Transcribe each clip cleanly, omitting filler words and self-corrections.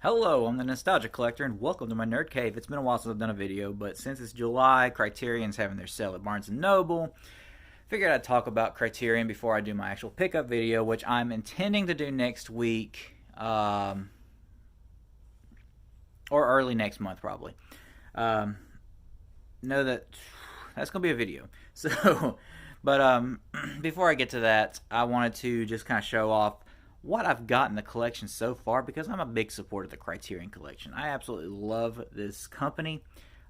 Hello, I'm the Nostalgia Collector, and welcome to my Nerd Cave. It's been a while since I've done a video, but since it's July, Criterion's having their sale at Barnes & Noble. Figured I'd talk about Criterion before I do my actual pickup video, which I'm intending to do next week, or early next month, probably. Um, know that that's going to be a video. So, but before I get to that, I wanted to just kind of show off what I've got in the collection so far because I'm a big supporter of the Criterion Collection. I absolutely love this company.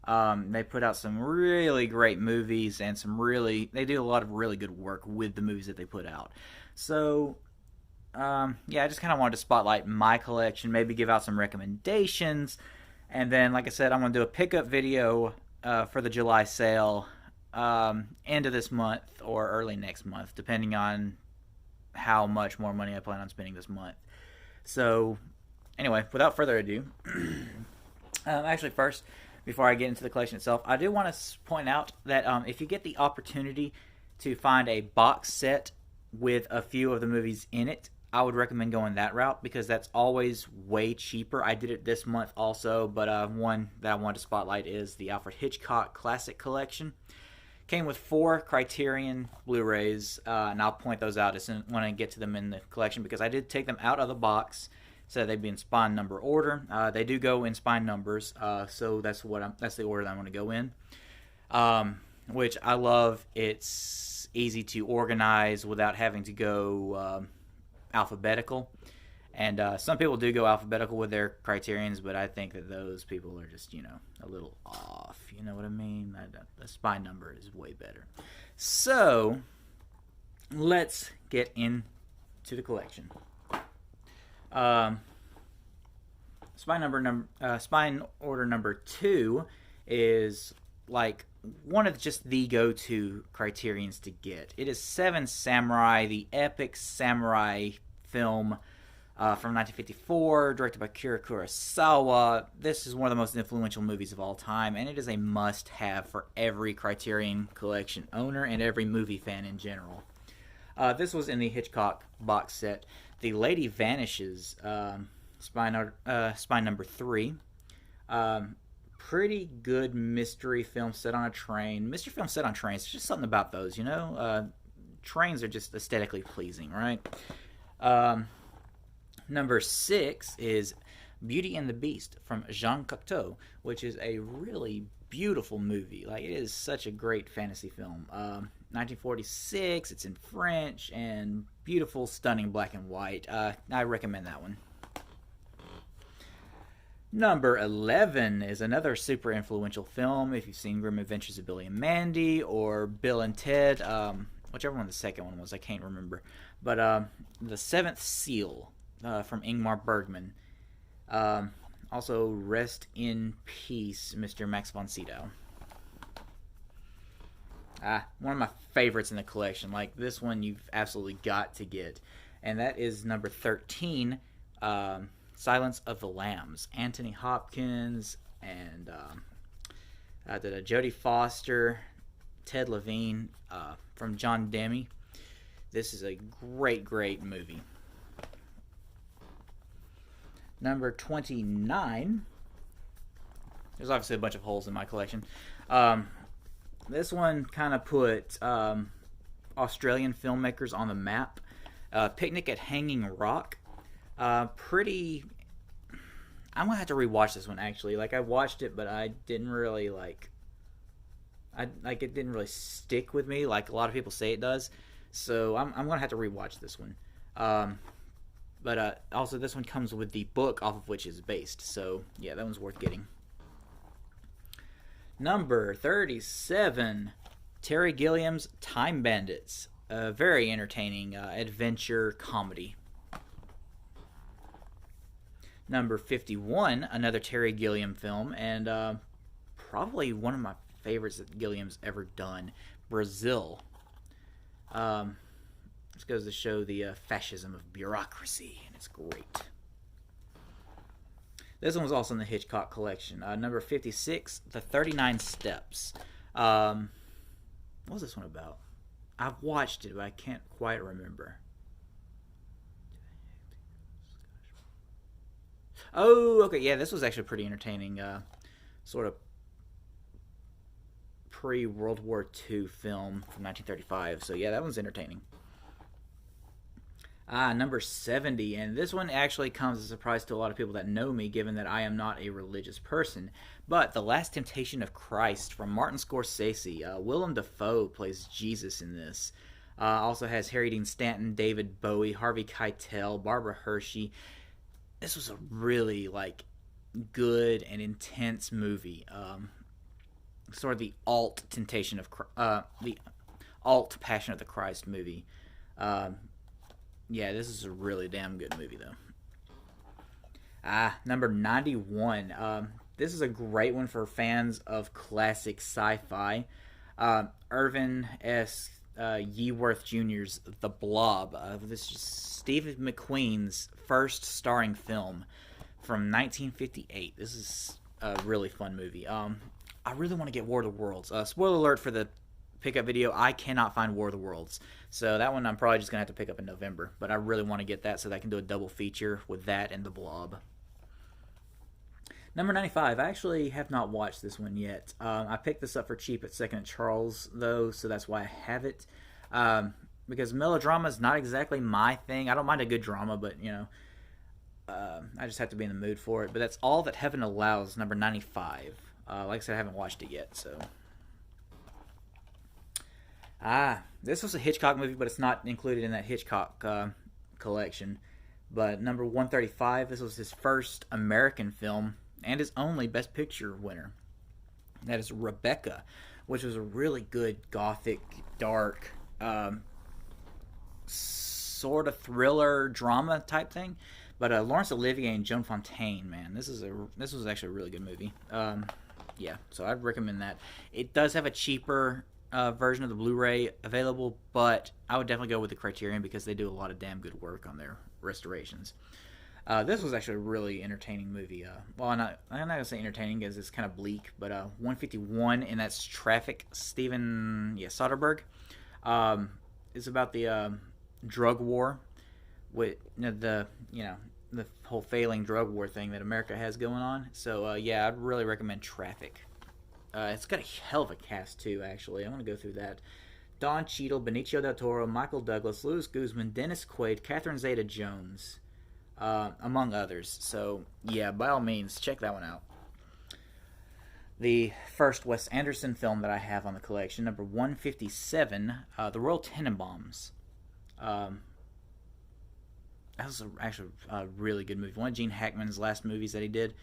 They put out some really great movies and they do a lot of really good work with the movies that they put out. So, yeah, I just kind of wanted to spotlight my collection, maybe give out some recommendations, and then, like I said, I'm going to do a pickup video for the July sale end of this month or early next month, depending on how much more money I plan on spending this month. So, anyway, without further ado, actually, first, before I get into the collection itself, I do want to point out that if you get the opportunity to find a box set with a few of the movies in it, I would recommend going that route because that's always way cheaper. I did it this month also, but one that I wanted to spotlight is the Alfred Hitchcock Classic Collection. Came with 4 Criterion Blu-rays, and I'll point those out as soon when I get to them in the collection because I did take them out of the box, so they'd be in spine number order. They do go in spine numbers, so that's the order that I want to go in, which I love. It's easy to organize without having to go alphabetical. And some people do go alphabetical with their Criterions, but I think that those people are just, a little off. You know what I mean? The spine number is way better. So, let's get into the collection. Spine order number 2 is like one of just the go-to Criterions to get. It is Seven Samurai, the epic samurai film from 1954, directed by Akira Kurosawa. This is one of the most influential movies of all time, and it is a must-have for every Criterion Collection owner and every movie fan in general. This was in the Hitchcock box set. The Lady Vanishes, spine number 3. Pretty good mystery film set on a train. Mystery film set on trains, there's just something about those, trains are just aesthetically pleasing, right? Number 6 is Beauty and the Beast from Jean Cocteau, which is a really beautiful movie. Like, it is such a great fantasy film. 1946, it's in French, and beautiful, stunning black and white. I recommend that one. Number 11 is another super influential film. If you've seen Grim Adventures of Billy and Mandy or Bill and Ted, whichever one the second one was, I can't remember. But The Seventh Seal from Ingmar Bergman. Also, rest in peace, Mr. Max von Sydow. One of my favorites in the collection. Like, this one you've absolutely got to get. And that is number 13, Silence of the Lambs. Anthony Hopkins and Jodie Foster, Ted Levine, from John Demme. This is a great, great movie. Number 29. There's obviously a bunch of holes in my collection. This one kind of put Australian filmmakers on the map. Picnic at Hanging Rock. Pretty. I'm gonna have to rewatch this one actually. Like, I watched it, but I didn't really it didn't really stick with me like a lot of people say it does. So I'm gonna have to rewatch this one. But also, this one comes with the book off of which it's based. So, yeah, that one's worth getting. Number 37, Terry Gilliam's Time Bandits. A very entertaining adventure comedy. Number 51, another Terry Gilliam film, and probably one of my favorites that Gilliam's ever done, Brazil. This goes to show the fascism of bureaucracy, and it's great. This one was also in the Hitchcock collection. Number 56, The 39 Steps. What was this one about? I've watched it, but I can't quite remember. Oh, okay, yeah, this was actually pretty entertaining. Sort of pre World War II film from 1935. So yeah, that one's entertaining. Number 70, and this one actually comes as a surprise to a lot of people that know me, given that I am not a religious person. But The Last Temptation of Christ from Martin Scorsese. Willem Dafoe plays Jesus in this. Also has Harry Dean Stanton, David Bowie, Harvey Keitel, Barbara Hershey. This was a really good and intense movie. Sort of the alt temptation of the alt Passion of the Christ movie. Um, yeah, this is a really damn good movie though. Number 91. This is a great one for fans of classic sci-fi. Irvin S. Yeworth Jr.'s The Blob. This is Steve McQueen's first starring film from 1958. This is a really fun movie. I really want to get War of the Worlds. Spoiler alert for the pickup video, I cannot find War of the Worlds. So that one I'm probably just going to have to pick up in November. But I really want to get that so that I can do a double feature with that and The Blob. Number 95. I actually have not watched this one yet. I picked this up for cheap at Second and Charles, though, so that's why I have it. Because melodrama is not exactly my thing. I don't mind a good drama, but, I just have to be in the mood for it. But that's All That Heaven Allows, number 95. Like I said, I haven't watched it yet, so... this was a Hitchcock movie, but it's not included in that Hitchcock collection. But number 135, this was his first American film and his only Best Picture winner. That is Rebecca, which was a really good gothic, dark, sort of thriller drama type thing. But Laurence Olivier and Joan Fontaine, man, this was actually a really good movie. Yeah, so I'd recommend that. It does have a cheaper version of the Blu-ray available, but I would definitely go with the Criterion because they do a lot of damn good work on their restorations. This was actually a really entertaining movie. Well, I'm not gonna say entertaining because it's kind of bleak, but 151, and that's Traffic. Steven Soderbergh. It's about the drug war with the whole failing drug war thing that America has going on. So yeah, I'd really recommend Traffic. It's got a hell of a cast too. Actually, I'm gonna go through that. Don Cheadle, Benicio del Toro, Michael Douglas, Louis Guzman, Dennis Quaid, Catherine Zeta-Jones, among others. So yeah, by all means, check that one out. The first Wes Anderson film that I have on the collection, number 157, The Royal Tenenbaums. That was actually a really good movie. One of Gene Hackman's last movies that he did.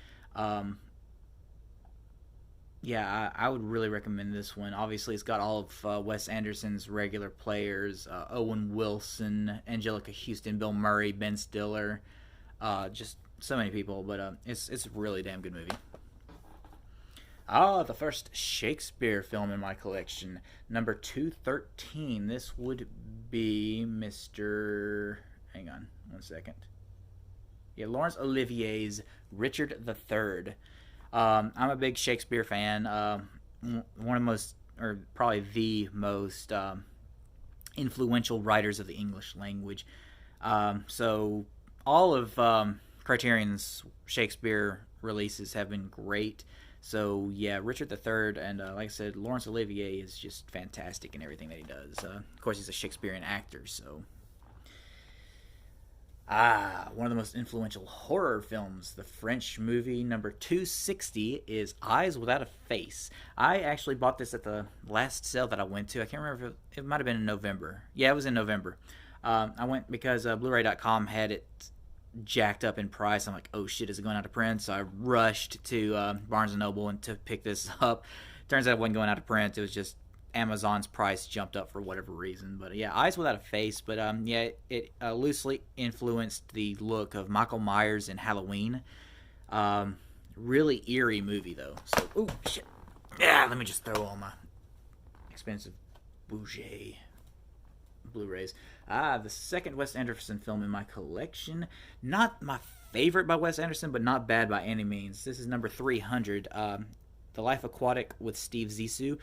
Yeah, I would really recommend this one. Obviously, it's got all of Wes Anderson's regular players. Owen Wilson, Angelica Houston, Bill Murray, Ben Stiller. Just so many people, but it's a really damn good movie. The first Shakespeare film in my collection. Number 213. This would be Mr... Hang on one second. Yeah, Laurence Olivier's Richard III. I'm a big Shakespeare fan. One of the most, or probably the most influential writers of the English language. So all of Criterion's Shakespeare releases have been great. So yeah, Richard III, and like I said, Laurence Olivier is just fantastic in everything that he does. Of course, he's a Shakespearean actor, so... one of the most influential horror films, the French movie number 260 is Eyes Without a Face. I actually bought this at the last sale that I went to. I can't remember if it might have been in November. Yeah, it was in November. I went because Blu-ray.com had it jacked up in price. I'm like, oh shit, is it going out of print? So I rushed to Barnes & Noble and to pick this up. Turns out it wasn't going out of print. It was just Amazon's price jumped up for whatever reason. But yeah, Eyes Without a Face. But yeah, it loosely influenced the look of Michael Myers in Halloween. Really eerie movie though. So, oh shit. Yeah, let me just throw all my expensive Bouget Blu-rays. The second Wes Anderson film in my collection. Not my favorite by Wes Anderson, but not bad by any means. This is number 300. The Life Aquatic with Steve Zissou.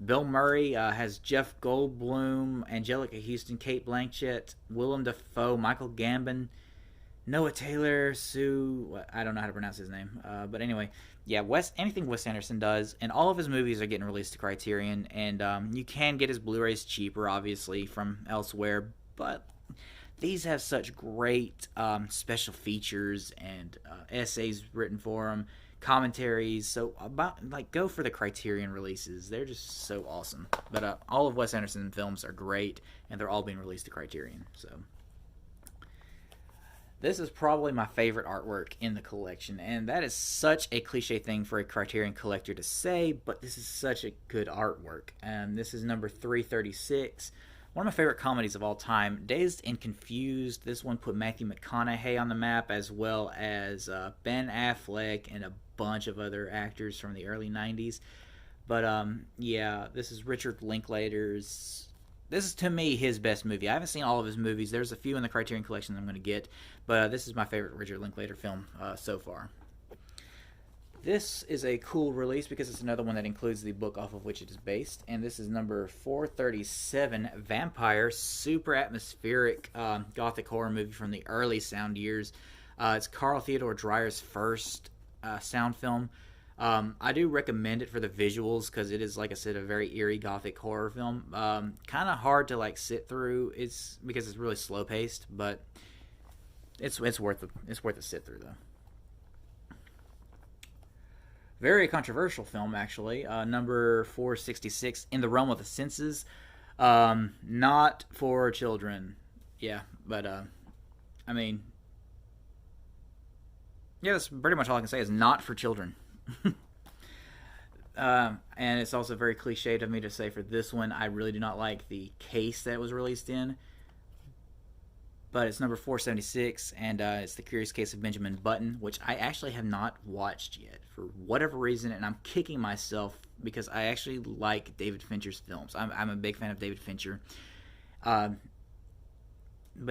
Bill Murray has Jeff Goldblum, Angelica Houston, Kate Blanchett, Willem Dafoe, Michael Gambon. Noah Taylor, Sue. I don't know how to pronounce his name, but anyway, yeah. Anything Wes Anderson does, and all of his movies are getting released to Criterion, and you can get his Blu-rays cheaper, obviously, from elsewhere. But these have such great special features and essays written for them, commentaries. So about like go for the Criterion releases. They're just so awesome. But all of Wes Anderson films are great, and they're all being released to Criterion. So this is probably my favorite artwork in the collection, and that is such a cliche thing for a Criterion collector to say, but this is such a good artwork. And this is number 336. One of my favorite comedies of all time, Dazed and Confused. This one put Matthew McConaughey on the map, as well as Ben Affleck and a bunch of other actors from the early 90s. But yeah, this is Richard Linklater's. This is, to me, his best movie. I haven't seen all of his movies. There's a few in the Criterion Collection that I'm going to get, but this is my favorite Richard Linklater film so far. This is a cool release because it's another one that includes the book off of which it is based, and this is number 437, Vampire, super atmospheric gothic horror movie from the early sound years. It's Carl Theodor Dreyer's first sound film. I do recommend it for the visuals because it is, like I said, a very eerie gothic horror film. Kind of hard to like sit through. It's because it's really slow paced, but it's worth a sit through though. Very controversial film, actually. Number 466, In the Realm of the Senses. Not for children. Yeah, but, I mean, yeah, that's pretty much all I can say is not for children. And it's also very cliched of me to say for this one, I really do not like the case that it was released in. But it's number 476, and it's The Curious Case of Benjamin Button, which I actually have not watched yet for whatever reason, and I'm kicking myself because I actually like David Fincher's films. I'm a big fan of David Fincher. But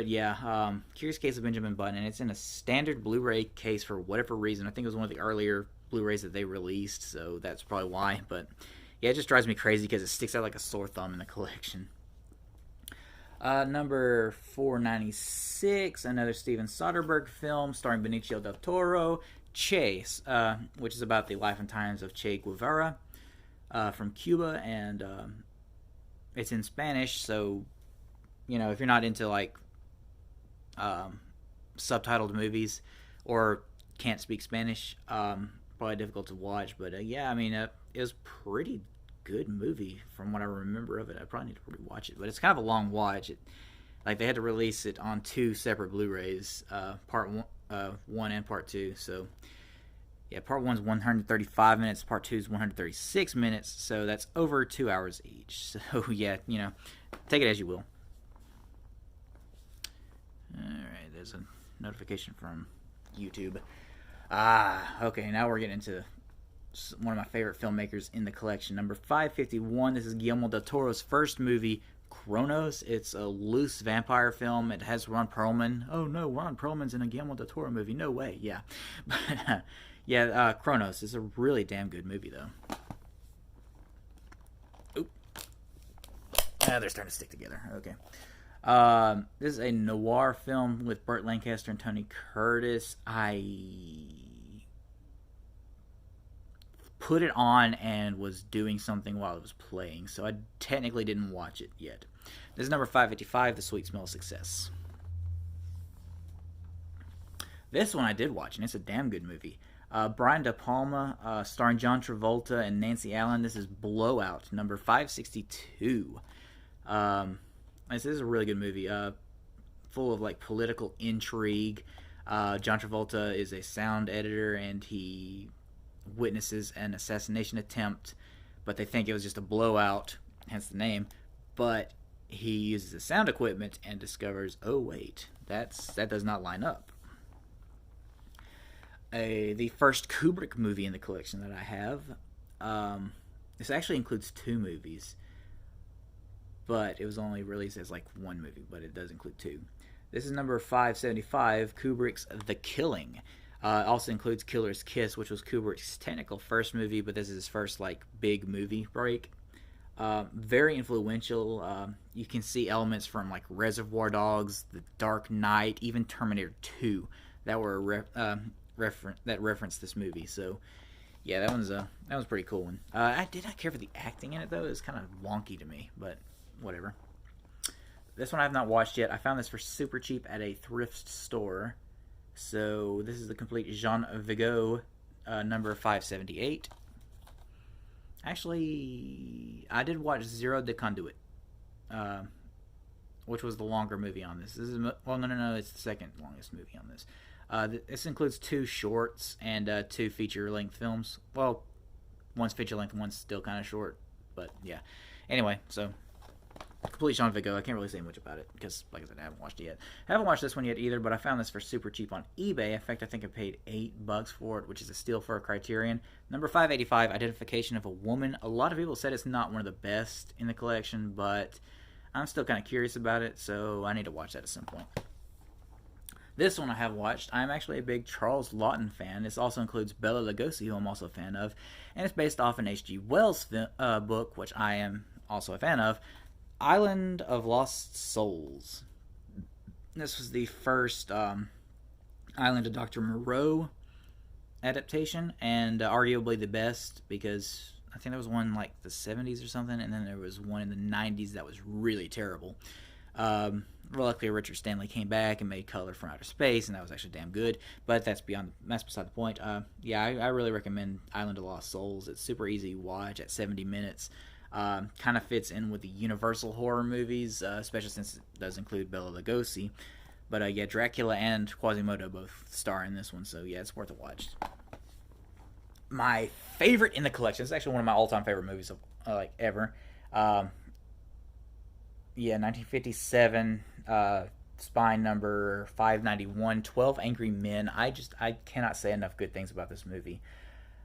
yeah, Curious Case of Benjamin Button, and it's in a standard Blu-ray case for whatever reason. I think it was one of the earlier Blu-rays that they released, so that's probably why. But yeah, it just drives me crazy because it sticks out like a sore thumb in the collection. Number 496, another Steven Soderbergh film starring Benicio del Toro, Che, which is about the life and times of Che Guevara from Cuba, and it's in Spanish, so, you know, if you're not into, like, subtitled movies or can't speak Spanish, probably difficult to watch, but yeah, I mean, it was pretty good movie from what I remember of it. I probably need to rewatch it, but it's kind of a long watch. Like they had to release it on two separate Blu-rays, part one and part two. So yeah, part one's 135 minutes, part two's 136 minutes. So that's over 2 hours each. So yeah, you know, take it as you will. All right, there's a notification from YouTube. Okay, now we're getting into one of my favorite filmmakers in the collection. Number 551, this is Guillermo del Toro's first movie, Cronos. It's a loose vampire film. It has Ron Perlman. Oh no, Ron Perlman's in a Guillermo del Toro movie. No way. Yeah. But yeah, Cronos is a really damn good movie though. Oop. They're starting to stick together. Okay. This is a noir film with Burt Lancaster and Tony Curtis. I put it on and was doing something while it was playing, so I technically didn't watch it yet. This is number 555, The Sweet Smell of Success. This one I did watch, and it's a damn good movie. Brian De Palma, starring John Travolta and Nancy Allen. This is Blowout, number 562. This is a really good movie, full of like political intrigue. John Travolta is a sound editor, and he witnesses an assassination attempt, but they think it was just a blowout, hence the name. But he uses the sound equipment and discovers, oh wait, that does not line up. The first Kubrick movie in the collection that I have. This actually includes two movies, but it was only released as like one movie, but it does include two. This is number 575, Kubrick's The Killing. Also includes Killer's Kiss, which was Kubrick's technical first movie, but this is his first like big movie break. Very influential. You can see elements from like Reservoir Dogs, The Dark Knight, even Terminator 2 that were that referenced this movie. So yeah, that was a pretty cool one. I did not care for the acting in it though. It was kind of wonky to me, but whatever. This one I have not watched yet. I found this for super cheap at a thrift store. So this is the complete Jean Vigo, number 578. Actually, I did watch Zero de Conduit, uh, which was the longer movie on this. This is well, no, it's the second longest movie on this. This includes two shorts and two feature-length films. Well, one's feature-length, one's still kind of short, but yeah. Anyway, so complete Jean Vigo. I can't really say much about it because, like I said, I haven't watched it yet. I haven't watched this one yet either, but I found this for super cheap on eBay. In fact, I think I paid $8 for it, which is a steal for a Criterion. Number 585, Identification of a Woman. A lot of people said it's not one of the best in the collection, but I'm still kind of curious about it, so I need to watch that at some point. This one I have watched. I'm actually a big Charles Laughton fan. This also includes Bela Lugosi, who I'm also a fan of, and it's based off an H.G. Wells book, which I am also a fan of, Island of Lost Souls. This was the first Island of Dr. Moreau adaptation, and arguably the best, because I think there was one like the 70s or something, and then there was one in the 90s that was really terrible. Luckily, Richard Stanley came back and made Color from Outer Space, and that was actually damn good. But that's beside the point. Yeah, I really recommend Island of Lost Souls. It's super easy to watch at 70 minutes. Kind of fits in with the Universal horror movies, especially since it does include Bela Lugosi. But yeah, Dracula and Quasimodo both star in this one, so yeah, it's worth a watch. My favorite in the collection. It's actually one of my all-time favorite movies of like ever. Yeah, 1957, spine number 591, 12 Angry Men. I cannot say enough good things about this movie.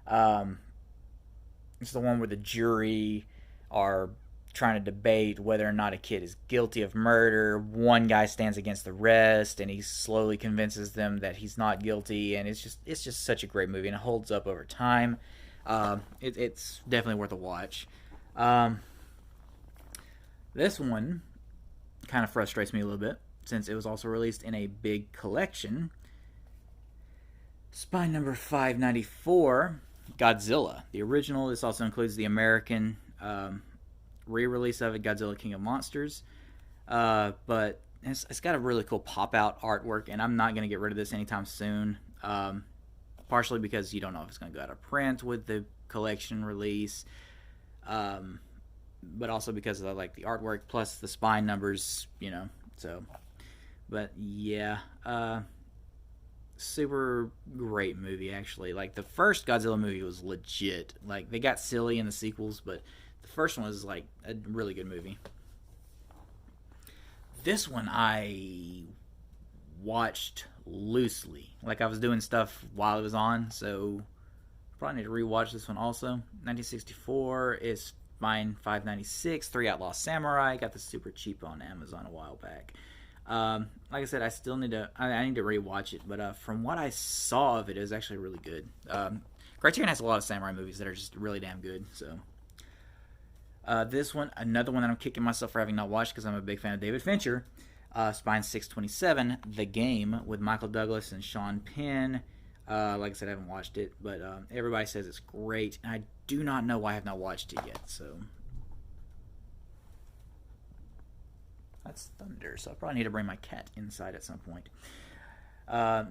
It's the one where the jury are trying to debate whether or not a kid is guilty of murder. One guy stands against the rest, and he slowly convinces them that he's not guilty. And it's just such a great movie, and it holds up over time. It's definitely worth a watch. This one kind of frustrates me a little bit, since it was also released in a big collection. Spine number 594, Godzilla. The original. This also includes the American re-release of it, Godzilla King of Monsters. But it's got a really cool pop-out artwork, and I'm not going to get rid of this anytime soon. Partially because you don't know if it's going to go out of print with the collection release. But also because of like the artwork plus the spine numbers, you know. So, but yeah, super great movie actually. Like the first Godzilla movie was legit. Like they got silly in the sequels, but the first one was like a really good movie. This one I watched loosely. Like I was doing stuff while it was on, so probably need to rewatch this one also. 1964 is Mine 596, 3 Outlaw Samurai. Got this super cheap on Amazon a while back. Like I said, I need to rewatch it, but from what I saw of it, it was actually really good. Criterion has a lot of samurai movies that are just really damn good. So this one, another one that I'm kicking myself for having not watched because I'm a big fan of David Fincher. Spine 627, The Game with Michael Douglas and Sean Penn. Like I said, I haven't watched it, but everybody says it's great, and I do not know why I have not watched it yet. So that's thunder. So I probably need to bring my cat inside at some point.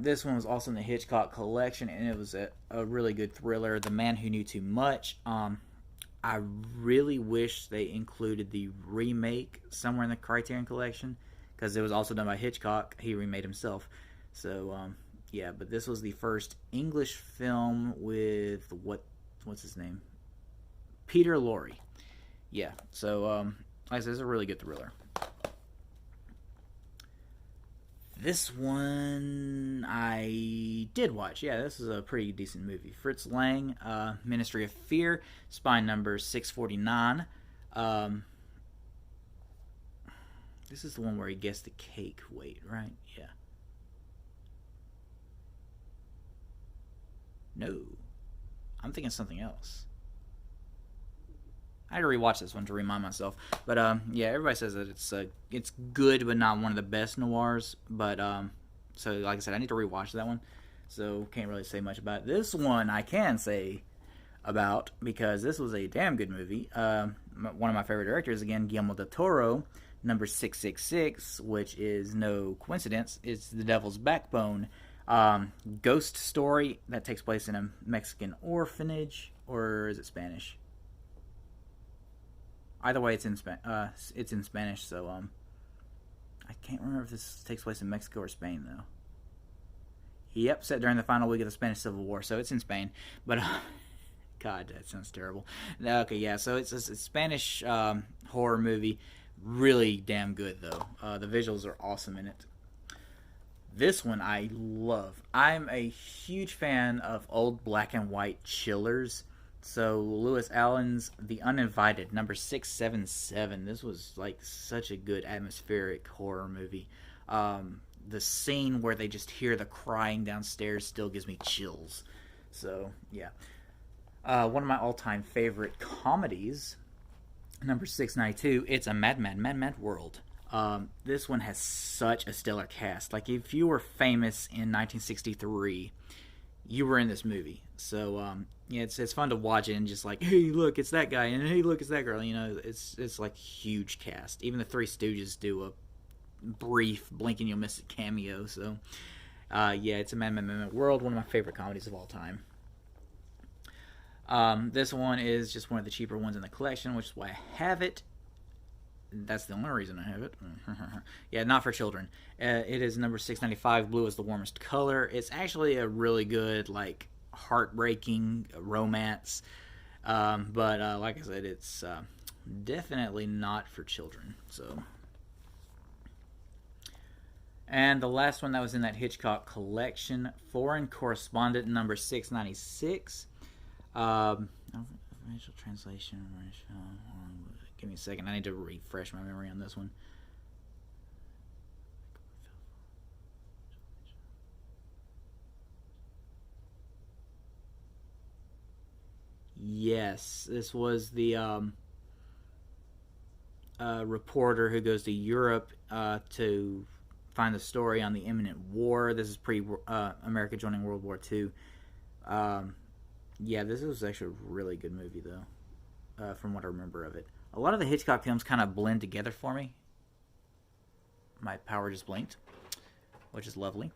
This one was also in the Hitchcock collection, and it was a really good thriller. The Man Who Knew Too Much. I really wish they included the remake somewhere in the Criterion collection, because it was also done by Hitchcock. He remade himself. So yeah, but this was the first English film with what's his name? Peter Lorre. Yeah, so like I said, it's a really good thriller. This one I did watch. Yeah, this is a pretty decent movie. Fritz Lang, Ministry of Fear, spine number 649. This is the one where he guessed the cake weight, right? Yeah. No. I'm thinking something else. I had to rewatch this one to remind myself. But yeah, everybody says that it's good, but not one of the best noirs. But So like I said, I need to rewatch that one. So can't really say much about it. This one. I can say about because this was a damn good movie. One of my favorite directors again, Guillermo del Toro. Number 666, which is no coincidence, is The Devil's Backbone. Ghost story that takes place in a Mexican orphanage, or is it Spanish? Either way, it's in Spanish. So I can't remember if this takes place in Mexico or Spain though. Yep, set during the final week of the Spanish Civil War, so it's in Spain. But God, that sounds terrible. Okay, yeah, so it's a Spanish horror movie. Really damn good though. The visuals are awesome in it. This one I love. I'm a huge fan of old black and white chillers. So Lewis Allen's The Uninvited, number 677. This was like such a good atmospheric horror movie. The scene where they just hear the crying downstairs still gives me chills. So yeah, one of my all-time favorite comedies, number 692. It's a Mad World. This one has such a stellar cast. Like if you were famous in 1963, you were in this movie. So yeah, it's fun to watch it and just like, hey, look, it's that guy, and hey, look, it's that girl. You know, it's like huge cast. Even the Three Stooges do a brief blink and you'll miss it cameo. So yeah, it's a Mad World, one of my favorite comedies of all time. This one is just one of the cheaper ones in the collection, which is why I have it. That's the only reason I have it. Yeah, not for children. It is number 695. Blue is the warmest color. It's actually a really good, like, heartbreaking romance. But like I said, it's definitely not for children. So, and the last one that was in that Hitchcock collection, Foreign Correspondent, number 696. Financial translation. Give me a second. I need to refresh my memory on this one. Yes, this was the reporter who goes to Europe to find the story on the imminent war. This is pre America joining World War II. Yeah, this was actually a really good movie, though, from what I remember of it. A lot of the Hitchcock films kind of blend together for me. My power just blinked, which is lovely.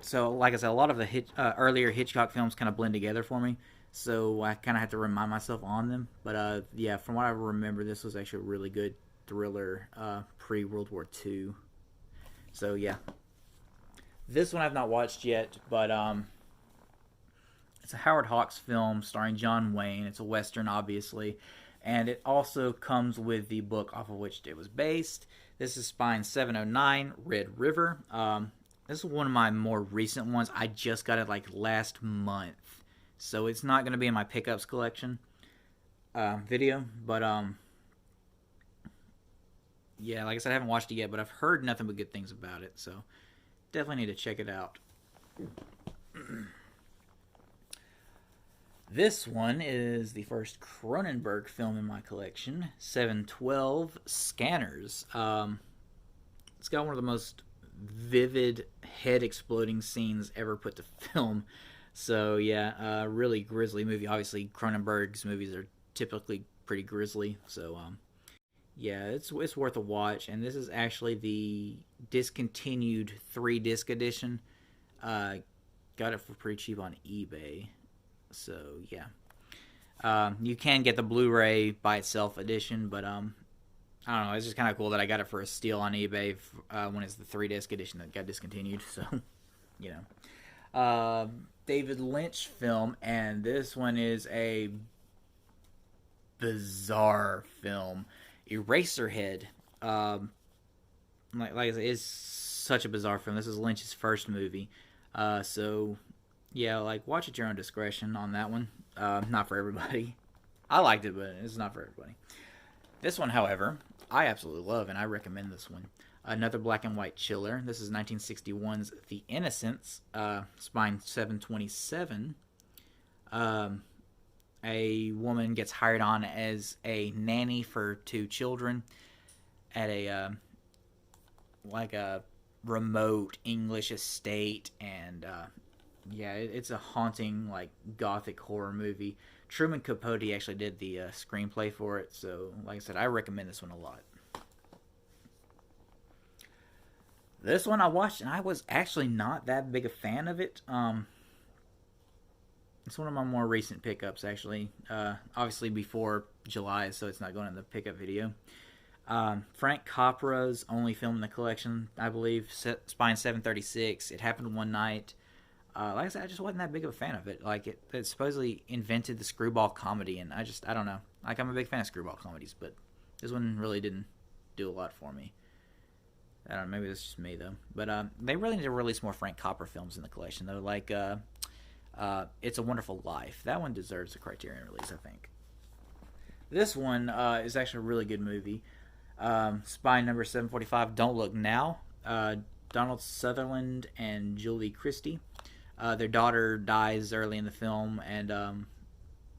So, like I said, a lot of the earlier Hitchcock films kind of blend together for me. So I kind of have to remind myself on them. But yeah, from what I remember, this was actually a really good thriller pre-World War II. So yeah, this one I've not watched yet, but it's a Howard Hawks film starring John Wayne. It's a Western, obviously. And it also comes with the book off of which it was based. This is Spine 709, Red River. This is one of my more recent ones. I just got it like last month. So it's not going to be in my pickups collection video. But yeah, like I said, I haven't watched it yet, but I've heard nothing but good things about it. So definitely need to check it out. This one is the first Cronenberg film in my collection, 712 Scanners. It's got one of the most vivid, head-exploding scenes ever put to film. So, yeah, really grisly movie. Obviously, Cronenberg's movies are typically pretty grisly. So, yeah, it's worth a watch. And this is actually the discontinued 3-disc edition. Got it for pretty cheap on eBay. So yeah, you can get the Blu-ray by itself edition, but I don't know. It's just kind of cool that I got it for a steal on eBay when it's the 3-disc edition that got discontinued. So, you know, David Lynch film, and this one is a bizarre film, Eraserhead. Like I said, it's such a bizarre film. This is Lynch's first movie, so. Yeah, like, watch at your own discretion on that one. Not for everybody. I liked it, but it's not for everybody. This one, however, I absolutely love, and I recommend this one. Another black and white chiller. This is 1961's The Innocents, Spine 727. A woman gets hired on as a nanny for 2 children at a remote English estate, and yeah, it's a haunting like gothic horror movie. Truman Capote actually did the screenplay for it, so like I said, I recommend this one a lot. This one I watched, and I was actually not that big a fan of it. It's one of my more recent pickups, actually. Obviously before July, so it's not going in the pickup video. Frank Capra's only film in the collection, I believe, Spine 736. It happened one night. Like I said, I just wasn't that big of a fan of it. Like it supposedly invented the screwball comedy, and I don't know. Like I'm a big fan of screwball comedies, but this one really didn't do a lot for me. I don't know. Maybe that's just me though. But they really need to release more Frank Capra films in the collection though. Like It's a Wonderful Life. That one deserves a Criterion release, I think. This one is actually a really good movie. Spy number 745, Don't Look Now. Donald Sutherland and Julie Christie. Their daughter dies early in the film, and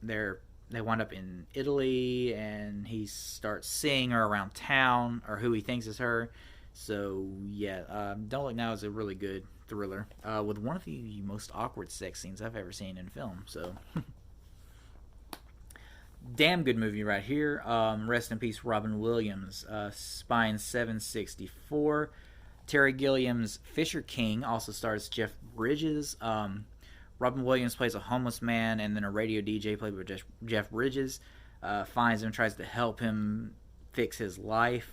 they wind up in Italy, and he starts seeing her around town, or who he thinks is her. So yeah, Don't Look Now is a really good thriller with one of the most awkward sex scenes I've ever seen in film. So damn good movie right here. Rest in peace, Robin Williams. Spine 764. Terry Gilliam's Fisher King also stars Jeff Bridges. Robin Williams plays a homeless man, and then a radio DJ played by Jeff Bridges finds him, tries to help him fix his life.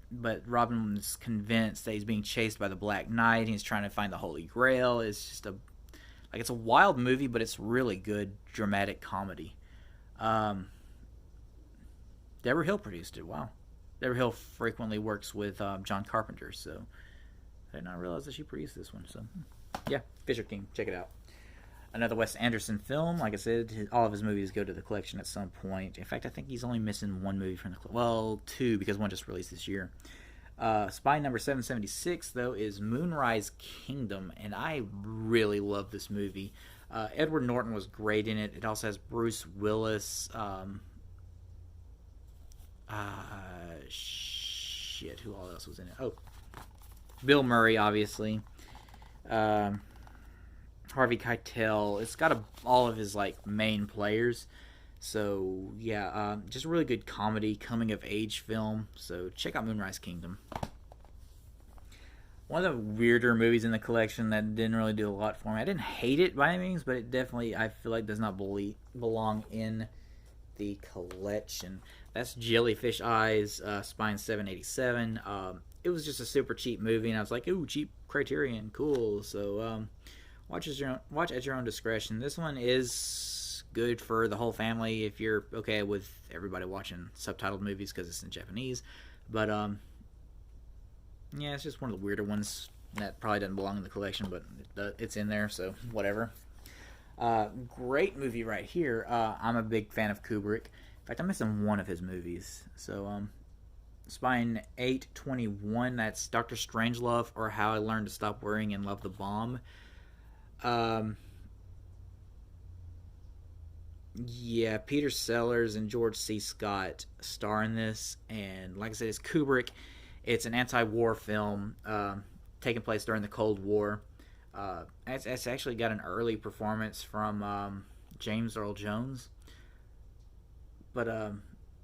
But Robin's convinced that he's being chased by the Black Knight. And he's trying to find the Holy Grail. It's just it's a wild movie, but it's really good dramatic comedy. Deborah Hill produced it. Wow. Deborah Hill frequently works with John Carpenter, so I did not realize that she produced this one. So yeah, Fisher King, check it out. Another Wes Anderson film. Like I said, all of his movies go to the collection at some point. In fact, I think he's only missing one movie from the collection. Well, two, because one just released this year. Spy number 776, though, is Moonrise Kingdom, and I really love this movie. Edward Norton was great in it. It also has Bruce Willis. Who all else was in it? Oh, Bill Murray, obviously. Harvey Keitel. It's got all of his main players. So yeah, just a really good comedy, coming of age film. So check out Moonrise Kingdom. One of the weirder movies in the collection that didn't really do a lot for me. I didn't hate it by any means, but it definitely, I feel like, does not belong in the collection. That's Jellyfish Eyes, Spine 787. It was just a super cheap movie, and I was like, ooh, cheap Criterion, cool. So watch at your own discretion. This one is good for the whole family if you're okay with everybody watching subtitled movies because it's in Japanese. But yeah, it's just one of the weirder ones that probably doesn't belong in the collection, but it's in there, so whatever. Great movie right here. I'm a big fan of Kubrick. In fact, I'm missing one of his movies. So Spine 821, that's Dr. Strangelove, or How I Learned to Stop Worrying and Love the Bomb. Yeah, Peter Sellers and George C. Scott star in this, and like I said, it's Kubrick. It's an anti-war film taking place during the Cold War. It's actually got an early performance from James Earl Jones. But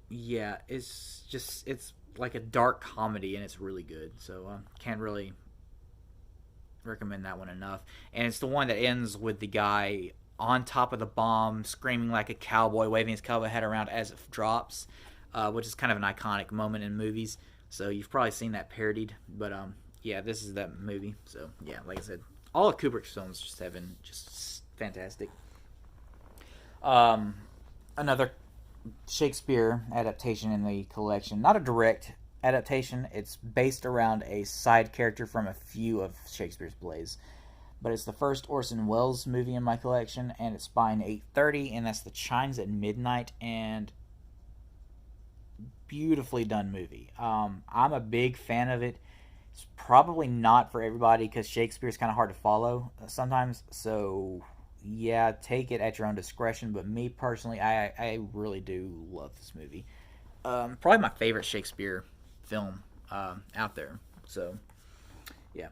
yeah, it's like a dark comedy, and it's really good. So can't really recommend that one enough. And it's the one that ends with the guy on top of the bomb screaming like a cowboy, waving his cowboy hat around as it drops, which is kind of an iconic moment in movies. So you've probably seen that parodied. But yeah, this is that movie. So yeah, like I said, all of Kubrick's films just have been just fantastic. Another Shakespeare adaptation in the collection. Not a direct adaptation. It's based around a side character from a few of Shakespeare's plays. But it's the first Orson Welles movie in my collection, and it's Spine 830, and that's The Chimes at Midnight, and beautifully done movie. I'm a big fan of it. It's probably not for everybody because Shakespeare's kind of hard to follow sometimes. So yeah, take it at your own discretion. But me personally, I really do love this movie. Probably my favorite Shakespeare film out there. So, yeah.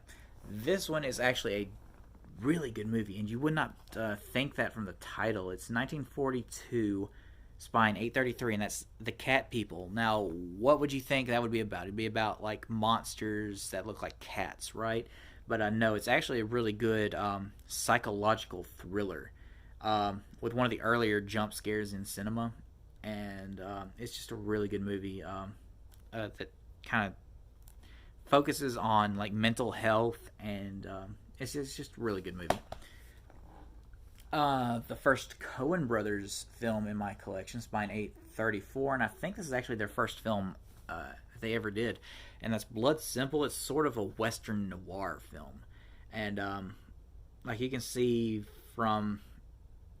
This one is actually a really good movie, and you would not think that from the title. It's 1942, Spine 833, and that's The Cat People. Now, what would you think that would be about? It'd be about, like, monsters that look like cats, right? But no, it's actually a really good psychological thriller with one of the earlier jump scares in cinema, and it's just a really good movie that kind of focuses on, like, mental health, and it's just a really good movie. The first Coen Brothers film in my collection, Spine 834, and I think this is actually their first film they ever did, and that's Blood Simple. It's sort of a Western noir film, and like you can see from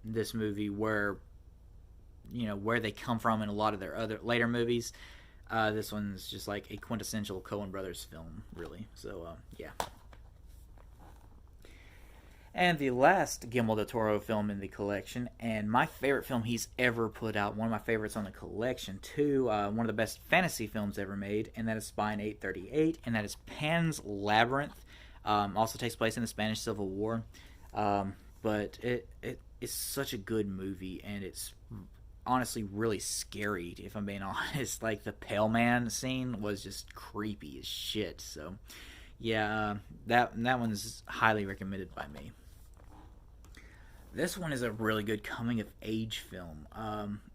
this movie where they come from in a lot of their other later movies. This one's just like a quintessential Coen Brothers film, really. So yeah. And the last Guillermo del Toro film in the collection, and my favorite film he's ever put out, one of my favorites on the collection too, one of the best fantasy films ever made, and that is Spine 838, and that is Pan's Labyrinth. Also takes place in the Spanish Civil War, but it is such a good movie, and it's honestly really scary, if I'm being honest. Like, the Pale Man scene was just creepy as shit. So yeah, that one's highly recommended by me. This one is a really good coming-of-age film,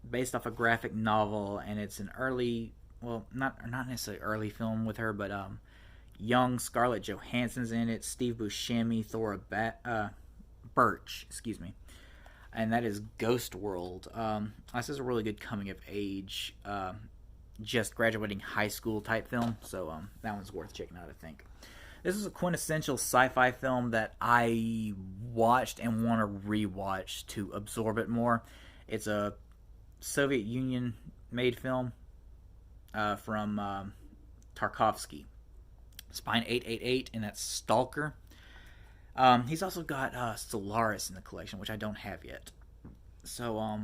based off a graphic novel, and it's an early, well, not necessarily early film with her, but young Scarlett Johansson's in it, Steve Buscemi, Thora Birch, excuse me, and that is Ghost World. This is a really good coming-of-age, just graduating high school type film, so that one's worth checking out, I think. This is a quintessential sci-fi film that I watched and want to rewatch to absorb it more. It's a Soviet Union made film from Tarkovsky. Spine 888, and that's Stalker. He's also got Solaris in the collection, which I don't have yet. So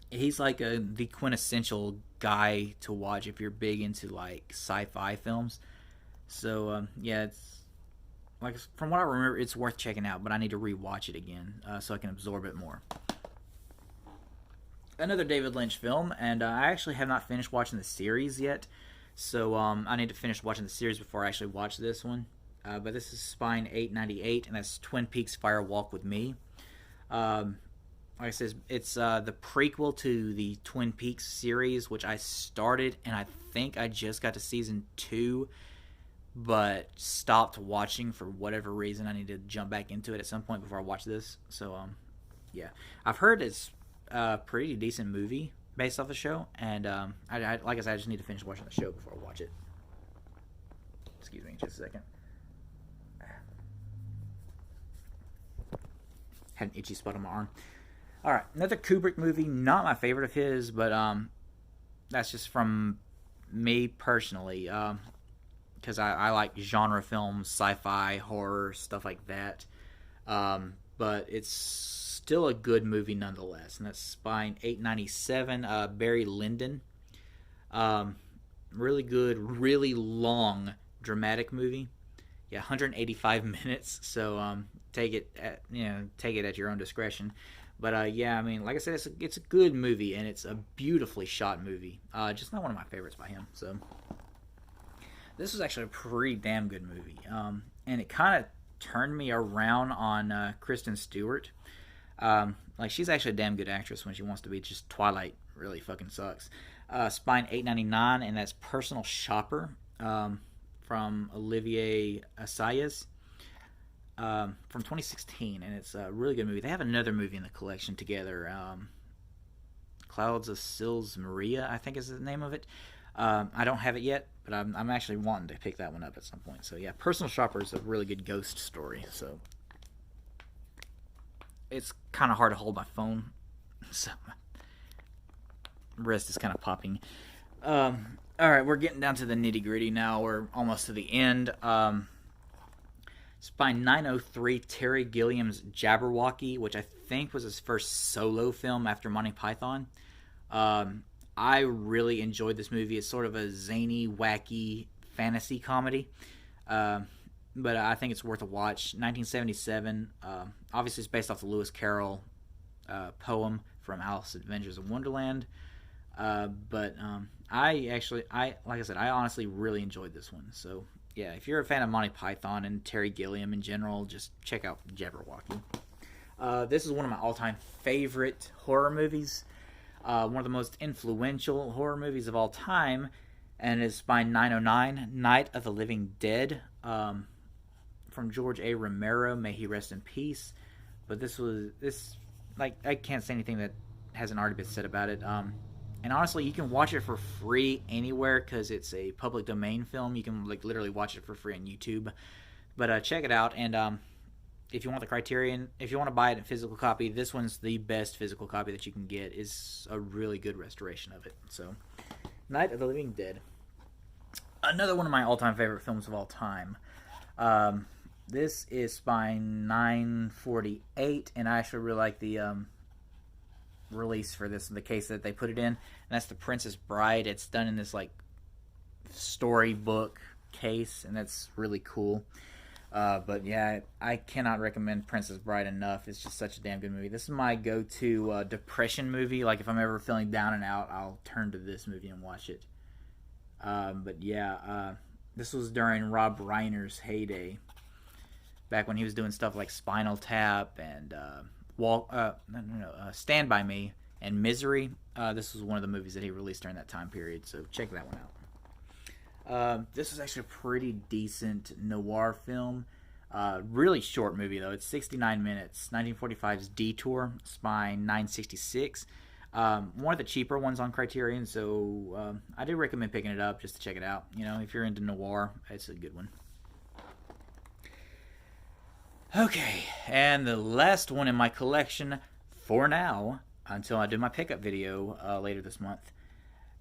he's like the quintessential guy to watch if you're big into like sci-fi films. So yeah, it's like, from what I remember, it's worth checking out, but I need to rewatch it again so I can absorb it more. Another David Lynch film, and I actually have not finished watching the series yet, so I need to finish watching the series before I actually watch this one. But this is Spine 898, and that's Twin Peaks Fire Walk with Me. Like I said, it's the prequel to the Twin Peaks series, which I started, and I think I just got to season 2, but stopped watching for whatever reason. I need to jump back into it at some point before I watch this. So yeah, I've heard it's a pretty decent movie based off the show, and I like I said, I just need to finish watching the show before I watch it. Excuse me, just a second. Had an itchy spot on my arm. All right, another Kubrick movie, not my favorite of his, but that's just from me personally. Because I like genre films, sci-fi, horror, stuff like that. But it's still a good movie nonetheless. And that's Spine 897, Barry Lyndon. Really good, really long, dramatic movie. Yeah, 185 minutes. So take it at your own discretion. But yeah, I mean, like I said, it's a good movie, and it's a beautifully shot movie. Just not one of my favorites by him. So this was actually a pretty damn good movie, and it kind of turned me around on Kristen Stewart. Like, she's actually a damn good actress when she wants to be. Just Twilight really fucking sucks. Spine 899, and that's Personal Shopper from Olivier Assayas from 2016, and it's a really good movie. They have another movie in the collection together, Clouds of Sils Maria, I think is the name of it. I don't have it yet, but I'm actually wanting to pick that one up at some point. So yeah, Personal Shopper is a really good ghost story. So it's kind of hard to hold my phone, so my wrist is kind of popping. All right, we're getting down to the nitty gritty now. We're almost to the end. Spine 903, Terry Gilliam's Jabberwocky, which I think was his first solo film after Monty Python. I really enjoyed this movie. It's sort of a zany, wacky fantasy comedy. But I think it's worth a watch. 1977. Obviously, it's based off the Lewis Carroll poem from Alice's Adventures in Wonderland. But like I said, I honestly really enjoyed this one. So yeah, if you're a fan of Monty Python and Terry Gilliam in general, just check out Jabberwocky. This is one of my all-time favorite horror movies. One of the most influential horror movies of all time, and it's by 909, Night of the Living Dead, from George A. Romero. May he rest in peace. But I can't say anything that hasn't already been said about it. And honestly, you can watch it for free anywhere because it's a public domain film. You can literally watch it for free on YouTube. But check it out. And if you want the Criterion, if you want to buy it in physical copy, this one's the best physical copy that you can get. Is a really good restoration of it. So, Night of the Living Dead. Another one of my all-time favorite films of all time. This is by 948, and I actually really like the release for this, in the case that they put it in, and that's The Princess Bride. It's done in this storybook case, and that's really cool. But yeah, I cannot recommend Princess Bride enough. It's just such a damn good movie. This is my go-to depression movie. Like if I'm ever feeling down and out, I'll turn to this movie and watch it. But yeah, this was during Rob Reiner's heyday, back when he was doing stuff like Spinal Tap and Stand By Me and Misery. This was one of the movies that he released during that time period, so check that one out. This is actually a pretty decent noir film. Really short movie, though. It's 69 minutes. 1945's Detour, Spy 966. One of the cheaper ones on Criterion, so I do recommend picking it up just to check it out. You know, if you're into noir, it's a good one. Okay, and the last one in my collection for now, until I do my pickup video later this month.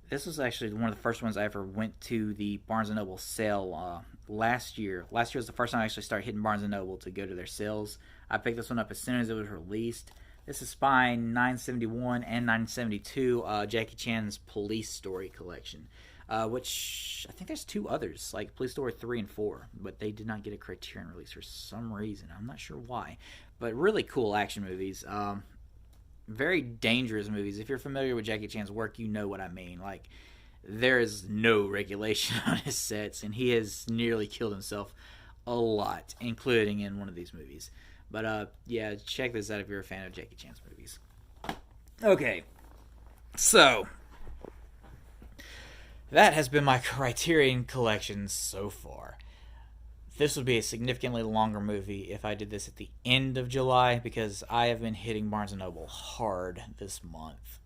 This was actually one of the first ones I ever went to the Barnes & Noble sale last year. Last year was the first time I actually started hitting Barnes & Noble to go to their sales. I picked this one up as soon as it was released. This is Spy 971 and 972, Jackie Chan's Police Story collection, which I think there's two others, like Police Story 3 and 4, but they did not get a Criterion release for some reason. I'm not sure why, but really cool action movies. Very dangerous movies. If you're familiar with Jackie Chan's work, you know what I mean. Like, there is no regulation on his sets, and he has nearly killed himself a lot, including in one of these movies. But yeah, check this out if you're a fan of Jackie Chan's movies. Okay, so that has been my Criterion collection so far. This would be a significantly longer movie if I did this at the end of July, because I have been hitting Barnes & Noble hard this month.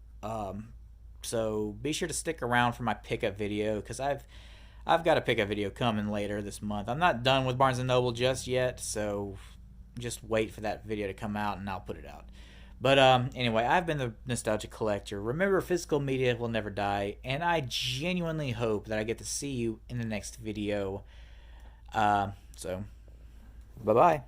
So be sure to stick around for my pickup video, because I've got a pickup video coming later this month. I'm not done with Barnes & Noble just yet, so just wait for that video to come out and I'll put it out. But anyway, I've been the Nostalgia Collector. Remember, physical media will never die, and I genuinely hope that I get to see you in the next video. So, bye-bye.